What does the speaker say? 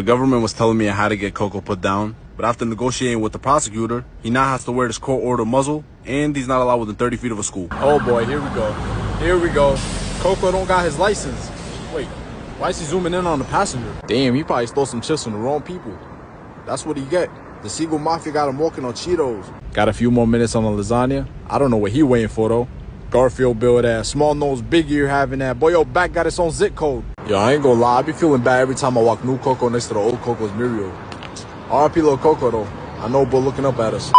The government was telling me I had to get Coco put down, but after negotiating with the prosecutor, he now has to wear this court-ordered muzzle, and he's not allowed within 30 feet of a school. Oh boy, here we go. Here we go. Coco don't got his license. Wait, why is he zooming in on the passenger? Damn, he probably stole some chips from the wrong people. That's what he get. The Seagull Mafia got him walking on Cheetos. Got a few more minutes on the lasagna. I don't know what he waiting for though. Garfield build ass, small nose, big ear having that. Boy, your back got its own zip code. Yo, I ain't gonna lie, I be feeling bad every time I walk new Coco next to the old Coco's Muriel. RIP little Coco though. I know, but looking up at us.